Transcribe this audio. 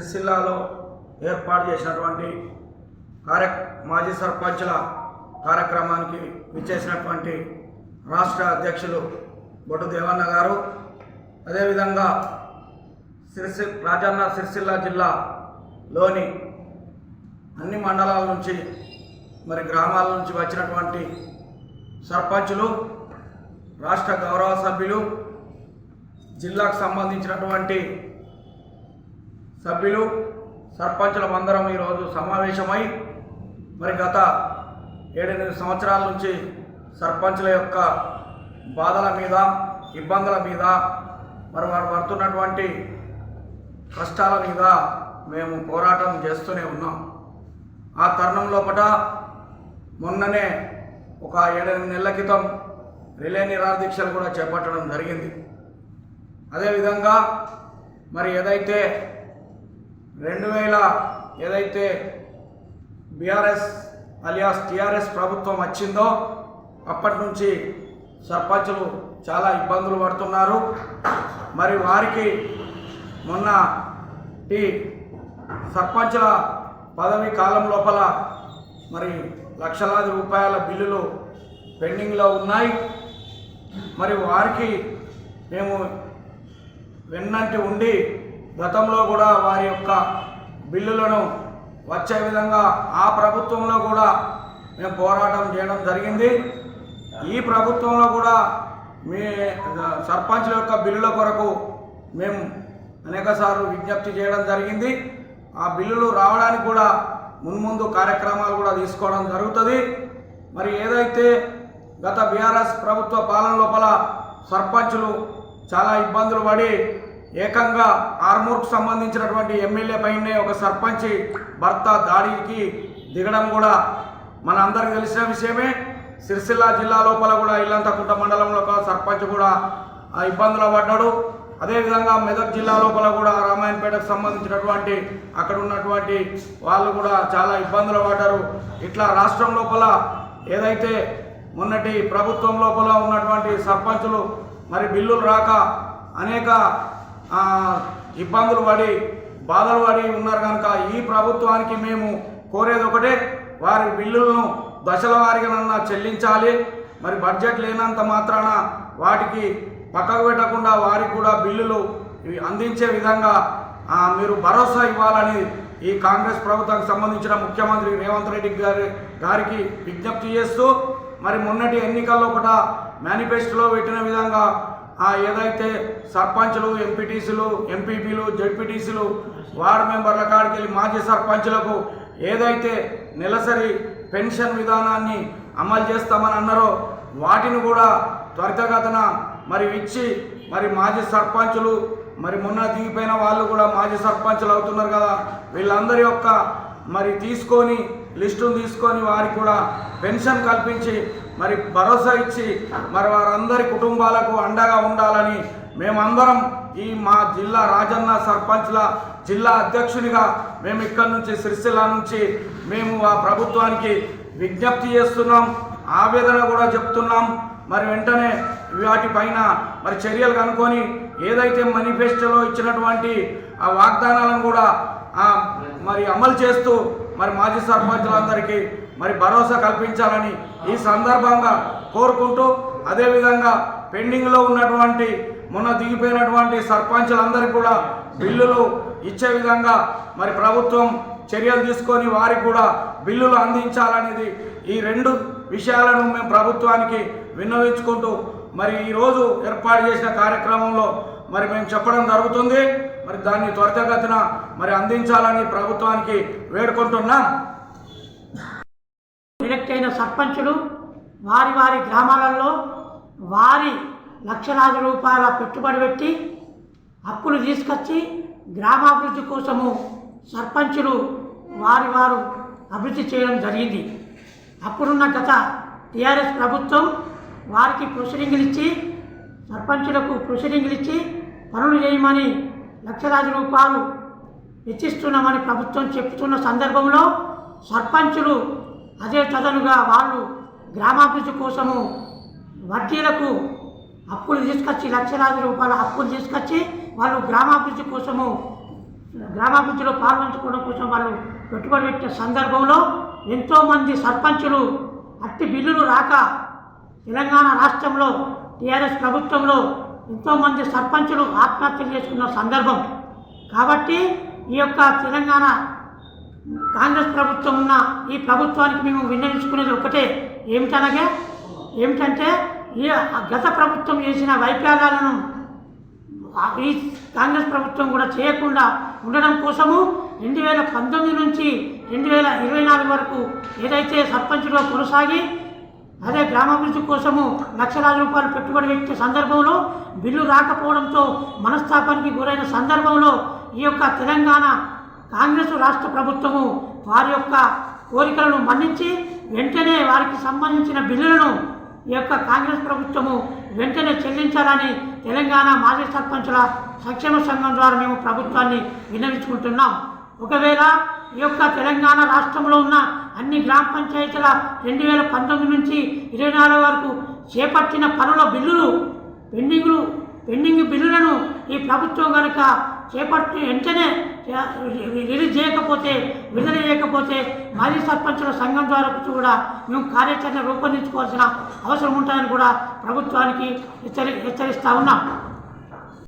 సిరిసిల్లాలో ఏర్పాటు చేసినటువంటి మాజీ సర్పంచుల కార్యక్రమానికి విచ్చేసినటువంటి రాష్ట్ర అధ్యక్షులు బొట్టు దేవన్న గారు, అదేవిధంగా రాజన్న సిరిసిల్ల జిల్లాలోని అన్ని మండలాల నుంచి గ్రామాల నుంచి వచ్చినటువంటి సర్పంచులు, రాష్ట్ర గౌరవ సభ్యులు, జిల్లాకు సంబంధించినటువంటి సభ్యులు, సర్పంచులమందరం ఈరోజు సమావేశమై గత 7-8 సంవత్సరాల నుంచి సర్పంచుల యొక్క బాధల మీద, ఇబ్బందుల మీద, వారు పడుతున్నటువంటి కష్టాల మీద మేము పోరాటం చేస్తూనే ఉన్నాం. ఆ తరుణం లోపల మొన్ననే ఒక 7-8 నెలల క్రితం రిలే నిరాదీక్షలు కూడా చేపట్టడం జరిగింది. అదేవిధంగా ఏదైతే 2000 బీఆర్ఎస్ అలియాస్ టీఆర్ఎస్ ప్రభుత్వం వచ్చిందో అప్పటి నుంచి సర్పంచులు చాలా ఇబ్బందులు పడుతున్నారు. వారికి మొన్న ఈ సర్పంచుల పదవి కాలం లోపల లక్షలాది రూపాయల బిల్లులు పెండింగ్లో ఉన్నాయి. వారికి మేము వెన్నంటి ఉండి గతంలో కూడా వారి యొక్క బిల్లులను వచ్చే విధంగా ఆ ప్రభుత్వంలో కూడా మేము పోరాటం చేయడం జరిగింది. ఈ ప్రభుత్వంలో కూడా మీ సర్పంచుల యొక్క బిల్లుల కొరకు మేము అనేకసార్లు విజ్ఞప్తి చేయడం జరిగింది. ఆ బిల్లులు రావడానికి కూడా మున్ముందు కార్యక్రమాలు కూడా తీసుకోవడం జరుగుతుంది. ఏదైతే గత బీఆర్ఎస్ ప్రభుత్వ పాలన లోపల సర్పంచులు చాలా ఇబ్బందులు పడి ఏకంగా ఆర్మూర్కు సంబంధించినటువంటి ఎమ్మెల్యే పైనే ఒక సర్పంచి భర్త దాడికి దిగడం కూడా మన అందరికీ తెలిసిన విషయమే. సిరిసిల్ల జిల్లా లోపల కూడా ఇల్లంతకుంట మండలంలో ఒక సర్పంచ్ కూడా ఇబ్బందులు పడ్డాడు. అదేవిధంగా మెదక్ జిల్లా లోపల కూడా రామాయణపేటకు సంబంధించినటువంటి అక్కడ ఉన్నటువంటి వాళ్ళు కూడా చాలా ఇబ్బందులు పడ్డారు. ఇట్లా రాష్ట్రం లోపల ఏదైతే మొన్నటి ప్రభుత్వం లోపల ఉన్నటువంటి సర్పంచులు బిల్లులు రాక అనేక ఇబ్బందులు పడి బాధలు పడి ఉన్నారు కనుక ఈ ప్రభుత్వానికి మేము కోరేది ఒకటే, వారి బిల్లులను దశల వారీగా చెల్లించాలి. బడ్జెట్ లేనంత మాత్రాన వాటికి పక్కకు పెట్టకుండా వారికి కూడా బిల్లులు అందించే విధంగా మీరు భరోసా ఇవ్వాలని ఈ కాంగ్రెస్ ప్రభుత్వానికి సంబంధించిన ముఖ్యమంత్రి రేవంత్ రెడ్డి గారికి విజ్ఞప్తి చేస్తూ మొన్నటి ఎన్నికల్లో కూడా మేనిఫెస్టోలో పెట్టిన విధంగా ఏదైతే సర్పంచులు, ఎంపీటీసీలు, ఎంపీపీలు, జడ్పీటీసీలు, వార్డు మెంబర్ల కాడికి వెళ్ళి మాజీ సర్పంచులకు ఏదైతే నెలసరి పెన్షన్ విధానాన్ని అమలు చేస్తామని అన్నారో వాటిని కూడా త్వరితగతిన ఇచ్చి మాజీ సర్పంచులు మొన్న దిగిపోయిన వాళ్ళు కూడా మాజీ సర్పంచులు అవుతున్నారు కదా, వీళ్ళందరి యొక్క తీసుకొని లిస్టును తీసుకొని వారికి కూడా పెన్షన్ కల్పించి భరోసా ఇచ్చి వారందరి కుటుంబాలకు అండగా ఉండాలని మేమందరం ఈ మా జిల్లా రాజన్న సర్పంచ్ల జిల్లా అధ్యక్షునిగా మేము ఇక్కడి నుంచి సిరిసిల్ల నుంచి మేము ఆ ప్రభుత్వానికి విజ్ఞప్తి చేస్తున్నాం, ఆవేదన కూడా చెప్తున్నాం. వెంటనే వాటిపైన చర్యలు కనుక్కొని ఏదైతే మేనిఫెస్టోలో ఇచ్చినటువంటి ఆ వాగ్దానాలను కూడా అమలు చేస్తూ మాజీ సర్పంచులందరికీ భరోసా కల్పించాలని ఈ సందర్భంగా కోరుకుంటూ, అదేవిధంగా పెండింగ్లో ఉన్నటువంటి మొన్న దిగిపోయినటువంటి సర్పంచులందరికీ కూడా బిల్లులు ఇచ్చే విధంగా ప్రభుత్వం చర్యలు తీసుకొని వారికి కూడా బిల్లులు అందించాలనేది ఈ 2 విషయాలను మేము ప్రభుత్వానికి విన్నవించుకుంటూ ఈరోజు ఏర్పాటు చేసిన కార్యక్రమంలో మేము చెప్పడం జరుగుతుంది. దాన్ని త్వరితగతిన అందించాలని ప్రభుత్వానికి వేడుకుంటున్నాం. ఎలక్ట్ అయిన సర్పంచులు వారి వారి గ్రామాలలో వారి లక్షలాది రూపాయల పెట్టుబడి పెట్టి అప్పులు తీసుకొచ్చి గ్రామాభివృద్ధి కోసము సర్పంచులు వారు అభివృద్ధి చేయడం జరిగింది. అప్పుడున్న గత టీఆర్ఎస్ ప్రభుత్వం వారికి ప్రొసీడింగ్లు ఇచ్చి సర్పంచులకు ప్రొసీడింగ్లు ఇచ్చి పనులు చేయమని లక్షలాది రూపాయలు వెచ్చిస్తున్నామని ప్రభుత్వం చెప్తున్న సందర్భంలో సర్పంచులు అదే తదనుగా వాళ్ళు గ్రామాభివృద్ధి కోసము వడ్డీలకు అప్పులు తీసుకొచ్చి లక్షలాది రూపాయల అప్పులు తీసుకొచ్చి వాళ్ళు గ్రామాభివృద్ధి కోసము గ్రామాభివృద్ధిలో పాల్పంచుకోవడం కోసం వాళ్ళు పెట్టుబడి పెట్టిన సందర్భంలో ఎంతోమంది సర్పంచులు అట్టి బిల్లులు రాక తెలంగాణ రాష్ట్రంలో టీఆర్ఎస్ ప్రభుత్వంలో ఎంతోమంది సర్పంచులు ఆత్మహత్యలు చేసుకున్న సందర్భం కాబట్టి ఈ యొక్క తెలంగాణ కాంగ్రెస్ ప్రభుత్వం ఉన్న ఈ ప్రభుత్వానికి మేము విన్నవించుకునేది ఒకటే ఏమిటంటే ఈ గత ప్రభుత్వం చేసిన వైఫల్యాలను ఈ కాంగ్రెస్ ప్రభుత్వం కూడా చేయకుండా ఉండడం కోసము 2019 నుంచి 2024 వరకు ఏదైతే సర్పంచులుగా కొనసాగి అదే గ్రామాభివృద్ధి కోసము లక్షలాది రూపాయలు పెట్టుబడి పెట్టే సందర్భంలో బిల్లు రాకపోవడంతో మనస్తాపానికి గురైన సందర్భంలో ఈ యొక్క తెలంగాణ కాంగ్రెస్ రాష్ట్ర ప్రభుత్వము వారి యొక్క కోరికలను మన్నించి వెంటనే వారికి సంబంధించిన బిల్లులను ఈ యొక్క కాంగ్రెస్ ప్రభుత్వము వెంటనే చెల్లించాలని తెలంగాణ మాజీ సర్పంచుల సంక్షేమ సంఘం ద్వారా మేము ప్రభుత్వాన్ని విన్నవించుకుంటున్నాం. ఒకవేళ ఈ యొక్క తెలంగాణ రాష్ట్రంలో ఉన్న అన్ని గ్రామ పంచాయతీల 2019 నుంచి 24 వరకు చేపట్టిన పనుల బిల్లులు పెండింగ్ బిల్లులను ఈ ప్రభుత్వం కనుక చేపట్టి వెంటనే రిలీజ్ చేయకపోతే విడుదల చేయకపోతే మాజీ సర్పంచుల సంఘం ద్వారా కూడా మేము కార్యాచరణ రూపొందించుకోవాల్సిన అవసరం ఉంటుందని కూడా ప్రభుత్వానికి హెచ్చరిస్తూ ఉన్నాం.